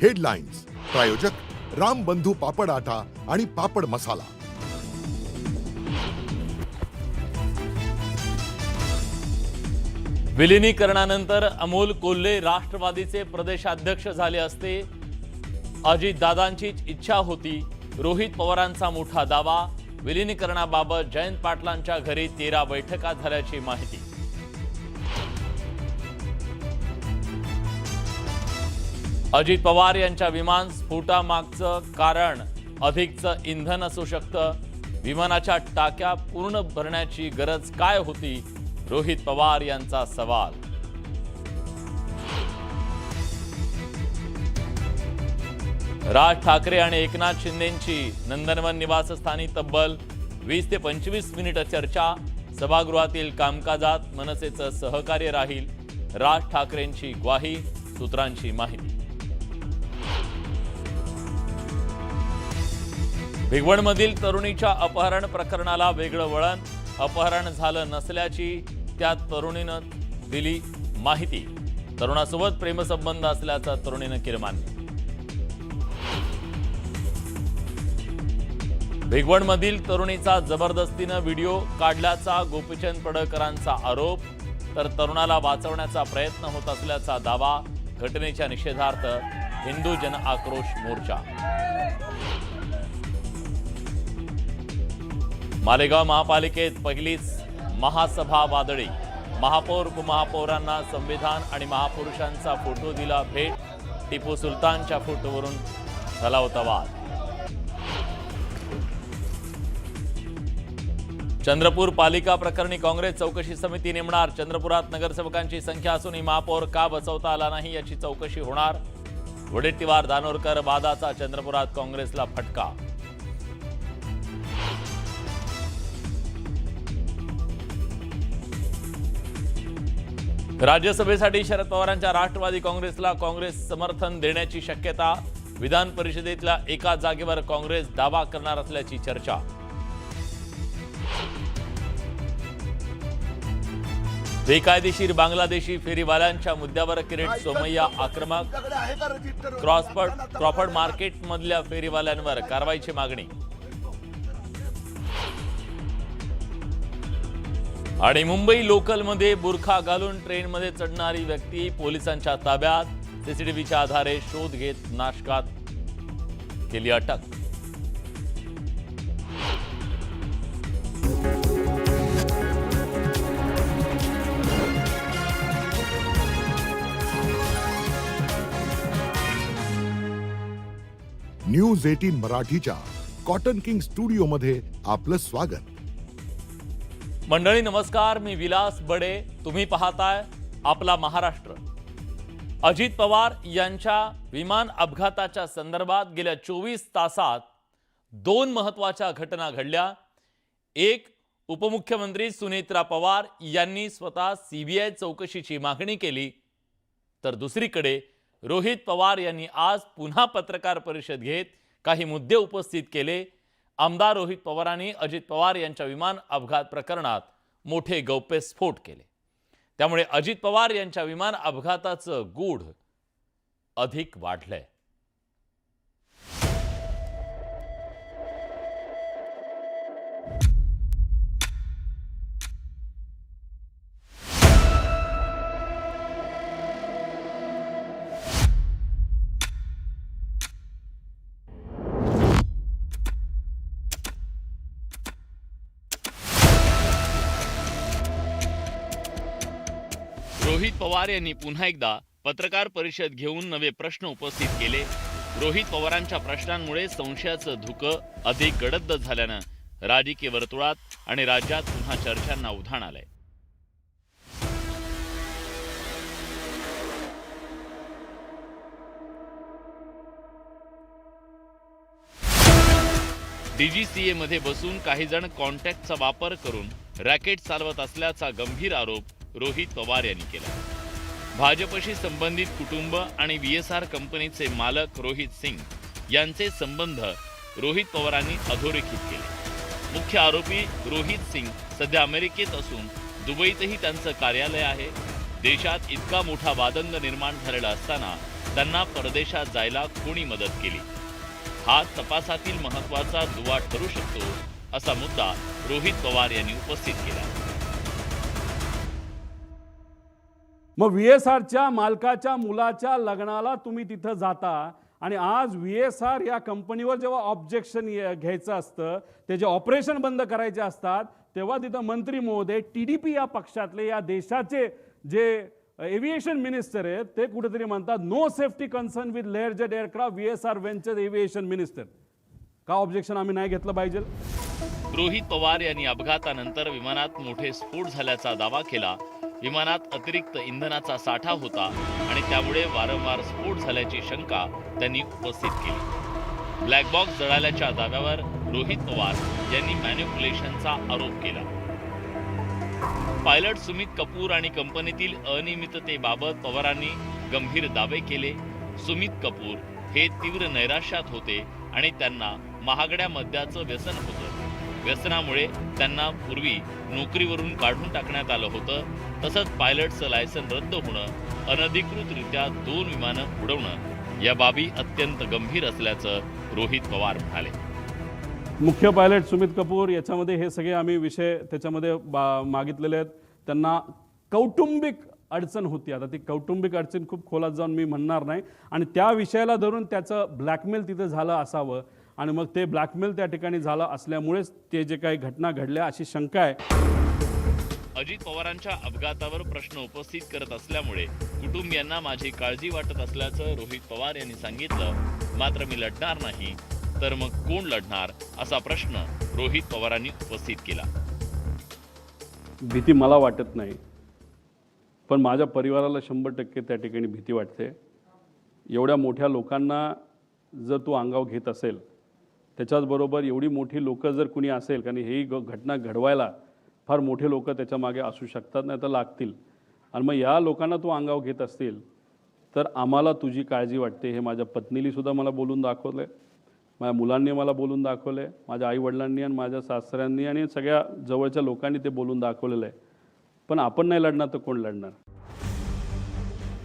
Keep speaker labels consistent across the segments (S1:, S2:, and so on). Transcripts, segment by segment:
S1: Headlines प्रायोजक राम बंधू पापड आटा आणि पापड मसाला।
S2: विलीनीकरणानंतर अमोल कोल्हे राष्ट्रवादीचे प्रदेशाध्यक्ष झाले असते, अजितदादांचीच इच्छा होती। रोहित पवारांचा मोठा दावा। विलीनीकरणाबाबत जयंत पाटलांच्या घरी 13 बैठका झाल्याची माहिती। अजित पवार यांच्या विमान स्फोटामागचं कारण अधिकचं इंधन असू शकतं। विमानाच्या टाक्या पूर्ण भरण्याची गरज काय होती? रोहित पवार यांचा सवाल। राज ठाकरे आणि एकनाथ शिंदेंची नंदनवन निवासस्थानी तब्बल 20 ते 25 मिनिट चर्चा। सभागृहातील कामकाजात मनसेचं सहकार्य राहील, राज ठाकरेंची ग्वाही, सूत्रांची माहिती। भिगवणमधील तरुणीच्या अपहरण प्रकरणाला वेगळं वळण। अपहरण झालं नसल्याची त्या तरुणीनं दिली माहिती। तरुणासोबत प्रेमसंबंध असल्याचं तरुणीनं केलं मान्य। भिगवणमधील तरुणीचा जबरदस्तीनं व्हिडिओ काढल्याचा गोपीचंद पडळकरांचा आरोप, तर तरुणाला वाचवण्याचा प्रयत्न होत असल्याचा दावा। घटनेच्या निषेधार्थ हिंदू जन आक्रोश मोर्चा। मालेगाव महापालिकेत पहिलीच महासभा वादळी। महापौर उपमहापौरांना संविधान आणि महापुरुषांचा फोटो दिला भेट। टिपू सुलतानच्या फोटोवरून झाला होता वाद। चंद्रपूर पालिका प्रकरणी काँग्रेस चौकशी समिती नेमणार। चंद्रपुरात नगरसेवकांची संख्या असूनही महापौर का बसवता आला नाही याची चौकशी होणार। वडेट्टीवार दानोरकर वादाचा चंद्रपुरात काँग्रेसला फटका। राज्यसभेसाठी शरद पवारांच्या राष्ट्रवादी काँग्रेसला काँग्रेस समर्थन देण्याची शक्यता। विधान परिषदेतल्या एका जागेवर काँग्रेस दावा करणार असल्याची चर्चा। बेकायदेशीर बांगलादेशी फेरीवाल्यांच्या मुद्द्यावर किरीट सोमय्या आक्रमक। क्रॉफर्ड मार्केट मधल्या फेरीवाल्यांवर कारवाईची मागणी। आणि मुंबई लोकलमध्ये बुरखा घालून ट्रेनमध्ये चढणारी व्यक्ती पोलिसांच्या ताब्यात। सीसीटीव्हीच्या आधारे शोध घेत नाशकात केली अटक।
S1: न्यूज 18 मराठीच्या कॉटन किंग स्टुडिओमध्ये आपलं स्वागत।
S2: मंडळी नमस्कार, मी विलास बडे, तुम्ही पाहताय आपला महाराष्ट्र। अजित पवार यांच्या विमान अपघाताच्या संदर्भात गेल्या 24 तासात 2 महत्त्वाच्या घटना घडल्या। एक, उपमुख्यमंत्री सुनेत्रा पवार यांनी स्वतः सीबीआय चौकशीची मागणी केली, तर दुसरीकडे रोहित पवार यांनी आज पुन्हा पत्रकार परिषद घेत काही मुद्दे उपस्थित केले। आमदार रोहित पवारांनी अजित पवार यांच्या विमान अपघात प्रकरणात मोठे गौप्यस्फोट केले। त्यामुळे अजित पवार यांच्या विमान अपघाताचं गूढ अधिक वाढलंय। रोहित पवार यांनी पुन्हा एकदा पत्रकार परिषद घेऊन नवे प्रश्न उपस्थित केले। रोहित पवारांच्या प्रश्नांमुळे संशयाचं धुकं अधिक गडद झाल्यानं राजकीय वर्तुळात आणि राज्यात पुन्हा चर्चांना उधाण आलंय। डीजीसीए मध्ये बसून काही जण कॉन्टॅक्टचा वापर करून रॅकेट चालवत असल्याचा गंभीर आरोप रोहित पवार यांनी केला। भाजपशी संबंधित कुटुंब आणि VSR कंपनीचे मालक रोहित सिंग यांचे संबंध रोहित पवारांनी अधोरेखित केले। मुख्य आरोपी रोहित सिंग सध्या अमेरिकेत असून दुबईतही त्यांचं कार्यालय आहे। देशात इतका मोठा वादंग निर्माण झालेला असताना त्यांना परदेशात जायला कोणी मदत केली? हा तपासातील महत्त्वाचा दुवा ठरू शकतो असा मुद्दा रोहित पवार यांनी उपस्थित केला.
S3: मग VSRच्या मालकाच्या मुलाच्या लग्नाला तुम्ही तिथं जाता आणि आज VSR या कंपनीवर जेव्हा ऑब्जेक्शन घ्यायचं असतं, त्याचे ऑपरेशन बंद करायचे असतात, तेव्हा तिथं मंत्री महोदय TDP या पक्षातले या देशाचे जे एव्हिएशन मिनिस्टर आहेत ते कुठेतरी म्हणतात no safety concern with Learjet aircraft VSR venture aviation minister. का ऑब्जेक्शन आम्ही नाही घेतलं पाहिजे?
S2: रोहित पवार यांनी अपघातानंतर विमानात मोठे स्फोट झाल्याचा दावा केला. विमानात अतिरिक्त इंधनाचा साठा होता आणि त्यामुळे वारंवार स्फोट झाल्याची शंका त्यांनी उपस्थित केली. ब्लॅक बॉक्स जळाल्याच्या दाव्यावर रोहित पवार यांनी मॅनिप्युलेशनचा आरोप केला. पायलट सुमित कपूर आणि कंपनीतील अनियमिततेबाबत पवारांनी गंभीर दावे केले. सुमित कपूर हे तीव्र नैराश्यात होते आणि त्यांना महागड्या मद्याचं व्यसन होतं. व्यसनामुळे त्यांना पूर्वी नोकरीवरून काढून टाकण्यात आलं होतं. तसंच पायलटचं लायसन रद्द होणं, अनधिकृतरित्या 2 विमानं उडवणं या बाबी अत्यंत गंभीर असल्याचं रोहित पवार म्हणाले.
S3: मुख्य पायलट सुमित कपूर याच्यामध्ये हे सगळे आम्ही विषय त्याच्यामध्ये मागितलेले आहेत. त्यांना कौटुंबिक अडचण होती. आता ती कौटुंबिक अडचण खूप खोलात जाऊन मी म्हणणार नाही आणि त्या विषयाला धरून त्याचं ब्लॅकमेल तिथं झालं असावं आणि मग ते ब्लॅकमेल त्या ठिकाणी झालं असल्यामुळेच ते जे काही घटना घडल्या अशी शंका आहे.
S2: अजित पवारांच्या अपघातावर प्रश्न उपस्थित करत असल्यामुळे कुटुंबियांना माझी काळजी वाटत असल्याचं रोहित पवार यांनी सांगितलं. मात्र मी लढणार नाही तर मग कोण लढणार असा प्रश्न रोहित पवारांनी उपस्थित केला.
S3: भीती मला वाटत नाही, पण माझ्या परिवाराला 100% त्या ठिकाणी भीती वाटते. एवढ्या मोठ्या लोकांना जर तू अंगावर घेत असेल, त्याच्याचबरोबर एवढी मोठी लोक जर कुणी असेल, कारण ही घटना घडवायला फार मोठे लोक त्याच्या मागे असू शकतात, नाही तर लागतील. आणि मग या लोकांना तू अंगावर घेत असतील तर आम्हाला तुझी काळजी वाटते. हे माझ्या पत्नीला सुद्धा मला बोलून दाखवलं आहे, माझ्या मुलांनी मला बोलून दाखवलं आहे, माझ्या आईवडिलांनी आणि माझ्या सासऱ्यांनी आणि सगळ्या जवळच्या लोकांनी ते बोलून दाखवलेलं आहे. पण आपण नाही लढणार तर कोण लढणार?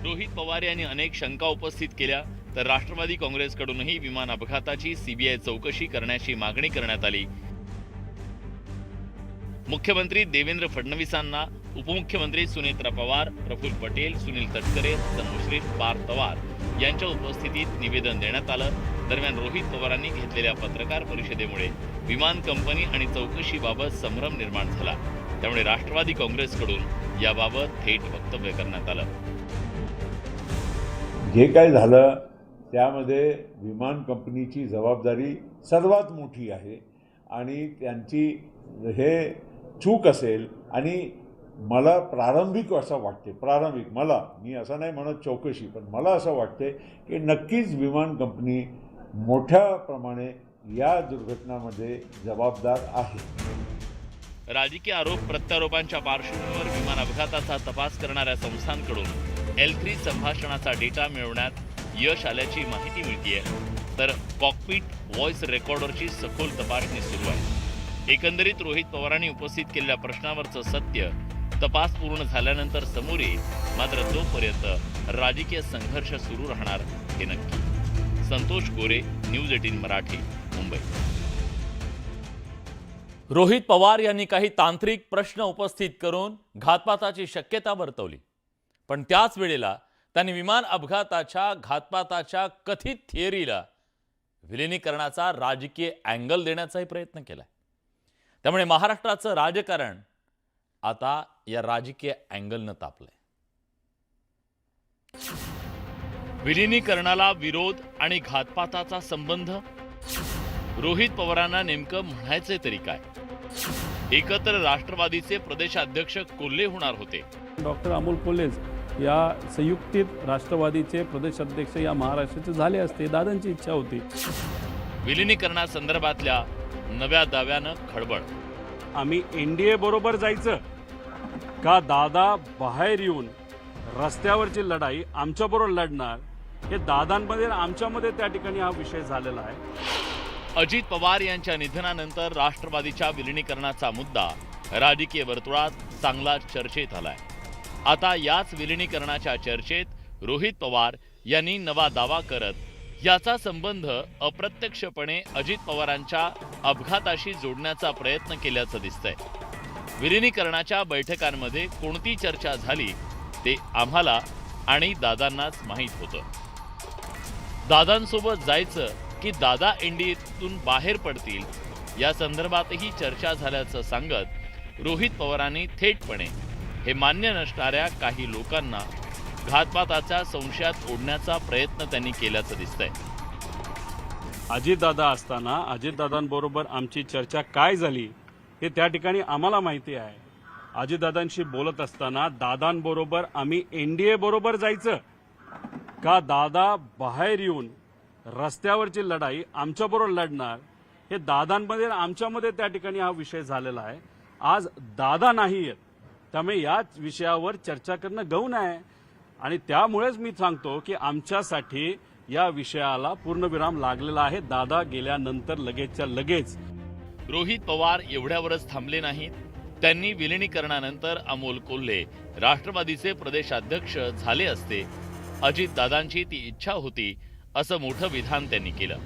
S2: रोहित पवार यांनी अनेक शंका उपस्थित केल्या. तर राष्ट्रवादी काँग्रेसकडूनही विमान अपघाताची CBI चौकशी करण्याची मागणी करण्यात आली. मुख्यमंत्री देवेंद्र फडणवीसांना उपमुख्यमंत्री सुनेत्रा पवार, प्रफुल्ल पटेल, सुनील तटकरे, मुश्रीफ, पार्थ पवार यांच्या उपस्थितीत निवेदन देण्यात आलं. दरम्यान रोहित पवारांनी घेतलेल्या पत्रकार परिषदेमुळे विमान कंपनी आणि चौकशीबाबत संभ्रम निर्माण झाला. त्यामुळे राष्ट्रवादी काँग्रेसकडून याबाबत थेट वक्तव्य करण्यात आलं.
S4: जे काय झालं त्यामध्ये विमान कंपनीची जबाबदारी सर्वात मोठी आहे आणि त्यांची हे चूक असेल. आणि मला प्रारंभिक असं वाटते, मी असं नाही म्हणत चौकशी, पण मला असं वाटते की नक्कीच विमान कंपनी मोठ्या प्रमाणे या दुर्घटनामध्ये जबाबदार आहे.
S2: राजकीय आरोप प्रत्यारोपांच्या पार्श्वभूमीवर विमान अपघाताचा तपास करणाऱ्या संस्थांकडून L3 संभाषणाचा डेटा मिळवण्यात यश आल्याची माहिती मिळतेय. तर कॉकपिट व्हॉइस रेकॉर्डरची सखोल तपासणी सुरू आहे. एकंदरीत रोहित पवारांनी उपस्थित केलेल्या प्रश्नावरचं सत्य तपास पूर्ण झाल्यानंतर समोर येईल. मात्र तोपर्यंत राजकीय संघर्ष सुरू राहणार हे नक्की. संतोष गोरे, न्यूज 18 मराठी, मुंबई. रोहित पवार यांनी काही तांत्रिक प्रश्न उपस्थित करून घातपाताची शक्यता वर्तवली. पण त्याच वेळेला त्यांनी विमान अपघाताच्या घातपाताच्या कथित थिअरीला विलिनीकरणाचा राजकीय अँगल देण्याचाही प्रयत्न केला. त्यामुळे महाराष्ट्राचं राजकारण आता या राजकीय अँगलनं तापलंय. विलिनीकरणाला विरोध आणि घातपाताचा संबंध. रोहित पवारांना नेमकं म्हणायचे तरी काय? एकत्र राष्ट्रवादीचे प्रदेशाध्यक्ष कोल्हे होणार होते.
S3: डॉक्टर अमोल कोल्हेच या संयुक्तित राष्ट्रवादीचे प्रदेशाध्यक्ष या महाराष्ट्राचे झाले असते, दादांची इच्छा होती.
S2: विलिनीकरणासंदर्भातल्या नव्या दाव्यानं खळबळ.
S3: आम्ही NDA बरोबर जायचं का दादा बाहेर येऊन रस्त्यावरची लढाई आमच्याबरोबर लढणार, हे दादांमध्ये आमच्यामध्ये त्या ठिकाणी हा विषय झालेला आहे.
S2: अजित पवार यांच्या निधनानंतर राष्ट्रवादीच्या विलिनीकरणाचा मुद्दा राजकीय वर्तुळात चांगला चर्चेत आलाय. आता याच विलिनीकरणाच्या चर्चेत रोहित पवार यांनी नवा दावा करत याचा संबंध अप्रत्यक्षपणे अजित पवारांच्या अपघाताशी जोडण्याचा प्रयत्न केल्याचं दिसतंय. विलिनीकरणाच्या बैठकांमध्ये कोणती चर्चा झाली ते आम्हाला आणि दादांनाच माहीत होतं. दादांसोबत जायचं की दादा एनडीएतून बाहेर पडतील या संदर्भातही चर्चा झाल्याचं सांगत रोहित पवारांनी थेटपणे हे मान्य नसणाऱ्या काही लोकांना घातपाताच्या संशयात ओढण्याचा प्रयत्न त्यांनी केल्याचं दिसतंय.
S3: अजितदादा असताना अजितदादांबरोबर आमची चर्चा काय झाली हे त्या ठिकाणी आम्हाला माहिती आहे. अजितदादांशी बोलत असताना दादांबरोबर आम्ही एनडीए बरोबर जायचं का दादा बाहेर येऊन रस्त्यावरची लढाई आमच्याबरोबर लढणार हे दादांमध्ये आमच्यामध्ये त्या ठिकाणी हा विषय झालेला आहे. आज दादा नाही आहेत, त्यामुळे याच विषयावर चर्चा करणं गौण आहे आणि त्यामुळेच मी सांगतो की आमच्यासाठी या विषयाला पूर्णविराम लागलेला आहे. दादा गेल्यानंतर लगेचच्या लगेच.
S2: रोहित पवार एवढ्यावरच थांबले नाहीत. त्यांनी विलिनीकरणानंतर अमोल कोल्हे राष्ट्रवादीचे प्रदेशाध्यक्ष झाले असते अजितदादांची ती इच्छा होती असं मोठं विधान त्यांनी केलं.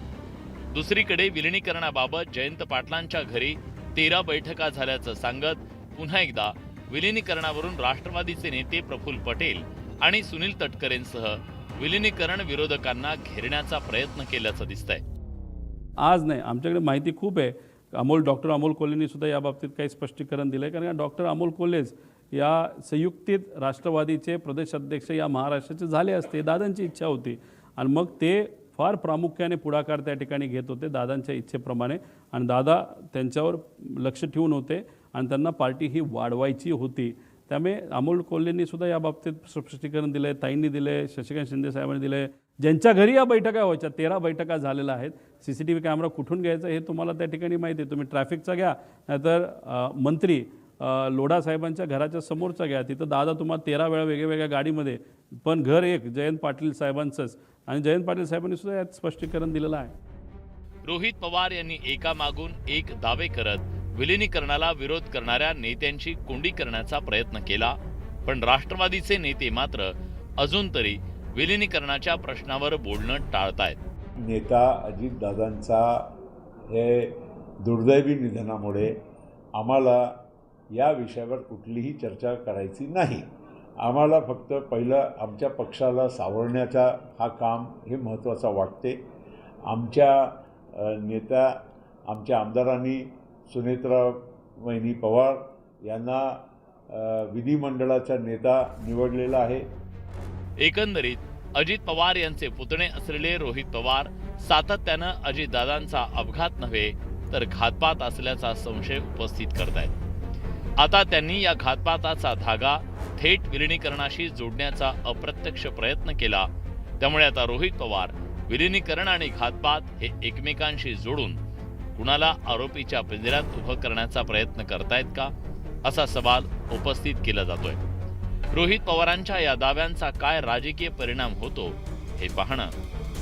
S2: दुसरीकडे विलिनीकरणाबाबत जयंत पाटलांच्या घरी 13 बैठका झाल्याचं सांगत पुन्हा एकदा विलिनीकरणावरून राष्ट्रवादीचे नेते प्रफुल्ल पटेल आणि सुनील तटकरेंसह विलिनीकरण विरोधकांना घेरण्याचा प्रयत्न केल्याचं दिसतंय.
S3: आज नाही, आमच्याकडे माहिती खूप आहे. डॉक्टर अमोल कोल्हेंनी सुद्धा याबाबतीत काही स्पष्टीकरण दिलं आहे, कारण डॉक्टर अमोल कोल्हेच या संयुक्तित राष्ट्रवादीचे प्रदेशाध्यक्ष या महाराष्ट्राचे झाले असते. दादांची इच्छा होती आणि मग ते फार प्रामुख्याने पुढाकार त्या ठिकाणी घेत होते दादांच्या इच्छेप्रमाणे आणि दादा त्यांच्यावर लक्ष ठेवून होते आणि त्यांना पार्टी ही वाढवायची होती. त्यामुळे अमोल कोल्हेंनी सुद्धा याबाबतीत स्पष्टीकरण दिलं आहे, ताईंनी दिलं आहे, शशिकांत शिंदे साहेबांनी दिलं आहे. ज्यांच्या घरी या बैठका व्हायच्या 13 बैठका झालेल्या आहेत. CCTV कॅमेरा कुठून घ्यायचा हे तुम्हाला त्या ठिकाणी माहिती आहे. तुम्ही ट्रॅफिकचा घ्या, नाहीतर मंत्री लोढा साहेबांच्या घराच्या समोरचा घ्या. तिथं दादा तुम्हाला 13 वेळा वेगवेगळ्या गाडीमध्ये, पण घर एक जयंत पाटील साहेबांचंच आणि जयंत पाटील साहेबांनी सुद्धा यात स्पष्टीकरण दिलेलं आहे.
S2: रोहित पवार यांनी एकामागून एक दावे करत विलिनीकरणाला विरोध करणाऱ्या नेत्यांची कोंडी करण्याचा प्रयत्न केला, पण राष्ट्रवादीचे नेते मात्र अजून तरी विलिनीकरणाच्या प्रश्नावर बोलणं टाळतायत.
S4: नेता अजितदादांचा हे दुर्दैवी निधनामुळे आम्हाला या विषयावर कुठलीही चर्चा करायची नाही. आम्हाला फक्त पहिलं आमच्या पक्षाला सावरण्याचा हा काम हे महत्त्वाचं वाटते. आमच्या आमच्या आमदारांनी सुनेत्रा वहिनी पवार यांना विधिमंडळाचा नेता निवडलेला आहे.
S2: एकंदरीत अजित पवार यांचे पुतणे असलेले रोहित पवार सातत्यानं अजितदादांचा अपघात नव्हे तर घातपात असल्याचा संशय उपस्थित करतायत. आता त्यांनी या घातपाताचा धागा थेट विलिनीकरणाशी जोडण्याचा अप्रत्यक्ष प्रयत्न केला. त्यामुळे आता रोहित पवार विलिनीकरण आणि घातपात हे एकमेकांशी जोडून कुणाला आरोपीच्या पिंजऱ्यात उभं करण्याचा प्रयत्न करतायत का, असा सवाल उपस्थित केला जातोय. रोहित पवारांच्या या दाव्यांचा काय राजकीय परिणाम होतो हे पाहणं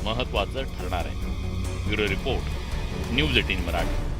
S2: महत्त्वाचं ठरणार आहे. Bureau report, news 18 Marathi.